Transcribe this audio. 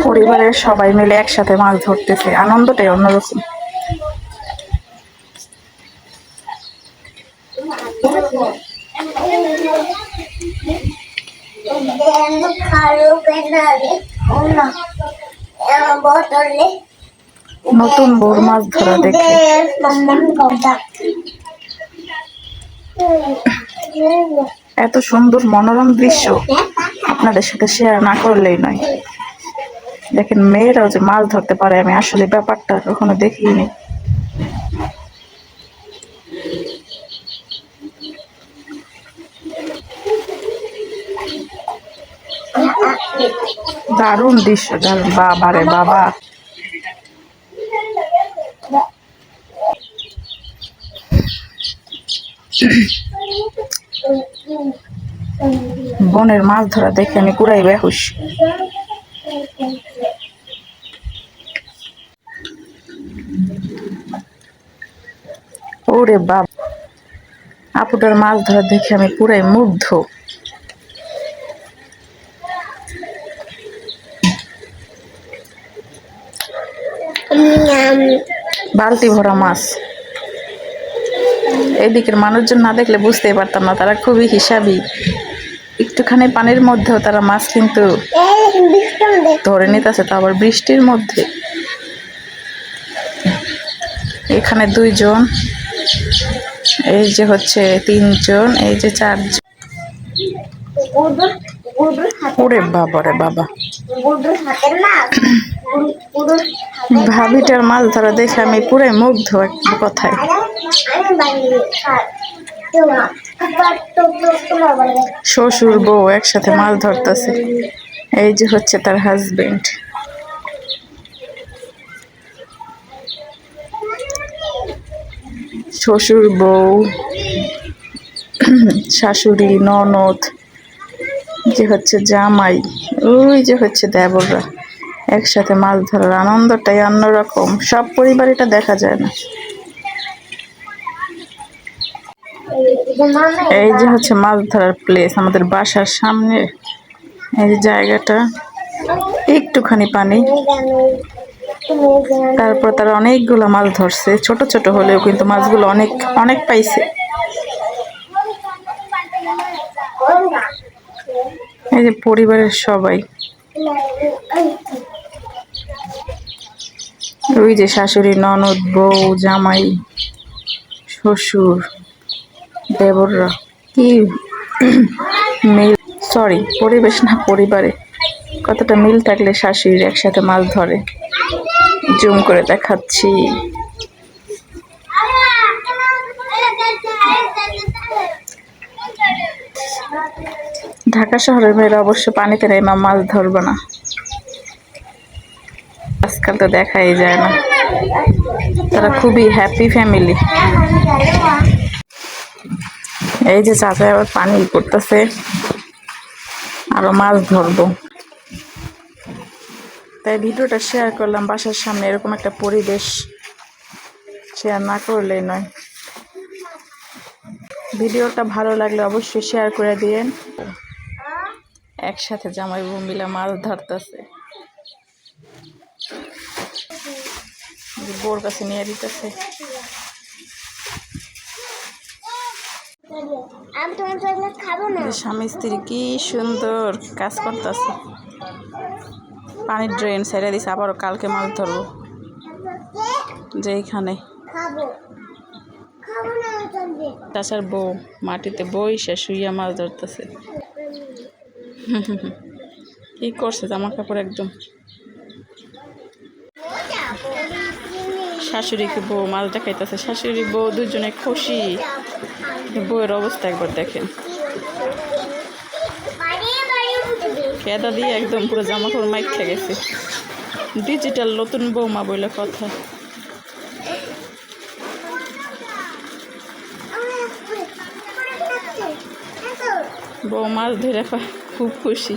পরিবারের সবাই মিলে একসাথে মাছ ধরতেছে, আনন্দটাই অন্যরকম। নতুন বউর মাছ ধরা দেখে এত সুন্দর মনোরম দৃশ্য আপনাদের সাথে শেয়ার না করলেই নয়। দেখেন মেয়েরাও যে মাছ ধরতে পারে, আমি আসলে ব্যাপারটা কখনো দেখিনি। দারুণ দৃশ্য, দারুণ। বাবা রে বাবা, বনের মাছ ধরা দেখে আমি পুরাই বেহুশ। ওরে বাবা, আপুটার মাছ ধরা দেখে আমি পুরাই মুগ্ধ। বালতি ভরা মাছ। এদিকের মানুষজন না দেখলে বুঝতেই পারতাম না, তারা খুবই হিসাবি। একটুখানি পানির মধ্যেও তারা মাছ কিন্তু ধরে নিতেছে, তা আবার বৃষ্টির মধ্যে। এখানে 2 জন, এই যে হচ্ছে 3 জন, এই যে 4 জন। ওরে বাবা রে বাবা, ভাবিটার মাছ ধরা দেখে আমি পুরাই মুগ্ধ এক কথায়। শ্বশুর বউ একসাথে মাছ ধরতেছে, এই যে হচ্ছে তার হাজবেন্ড। শ্বশুর বউ, শাশুড়ি, ননদ, যে হচ্ছে জামাই, ওই যে হচ্ছে দেবররা একসাথে মাছ ধরার আনন্দটাই অন্যরকম। সব পরিবার এটা দেখা যায় না। এই যে হচ্ছে মাছ ধরার প্লেস আমাদের বাসার সামনে। এই যে জায়গাটা, একটুখানি পানি, তারপর তারা অনেকগুলো মাছ ধরছে, ছোট ছোট হলেও কিন্তু মাছগুলো অনেক অনেক পাইছে। এই যে পরিবারের সবাই, ওই যে শাশুড়ি, ননদ, বউ, জামাই, শ্বশুর, দেবররা। কি মিল, সরি পরিবেশ না পরিবারে, কতটা মিল থাকলে শাশুড়ি একসাথে মাছ ধরে। জুম করে দেখাচ্ছি। ঢাকা শহরের মেয়েরা অবশ্য পানিতে নেমে মাছ ধরবে না, আজকাল তো দেখাই যায় না। তারা খুবই হ্যাপি ফ্যামিলি। এই যে চাচা আবার পানি করতেছে, আরো মাছ ধরবো, তাই ভিডিওটা শেয়ার করলাম। বাসার সামনে এরকম একটা পরিবেশ শেয়ার না করলেই নয়। ভিডিওটা ভালো লাগলে অবশ্যই শেয়ার করে দিয়েন। একসাথে জামাই বউ মিলে মাছ ধরতেছে, বোর কাছে নিয়ে দিতেছে। স্বামী স্ত্রী কি সুন্দর কাজ করতেছে। পানির ড্রেন ছেড়ে দিছে, আবারও কালকে মাছ ধরবো। যেইখানে চাচার বউ মাটিতে বইসে শুইয়া মাছ ধরতেছে। কি করছে, জামা কাপড় একদম। শাশুড়িকে বউ মাছ দেখাইতেছে, শাশুড়ি বউ দুজনে খুশি। বউয়ের অবস্থা একবার দেখেন, কেদা দিয়ে একদম পুরো জামা কাপড় মাইক খেয়ে গেছে। ডিজিটাল নতুন বৌমা বলে কথা। বউ মাছ ধরে খুব খুশি।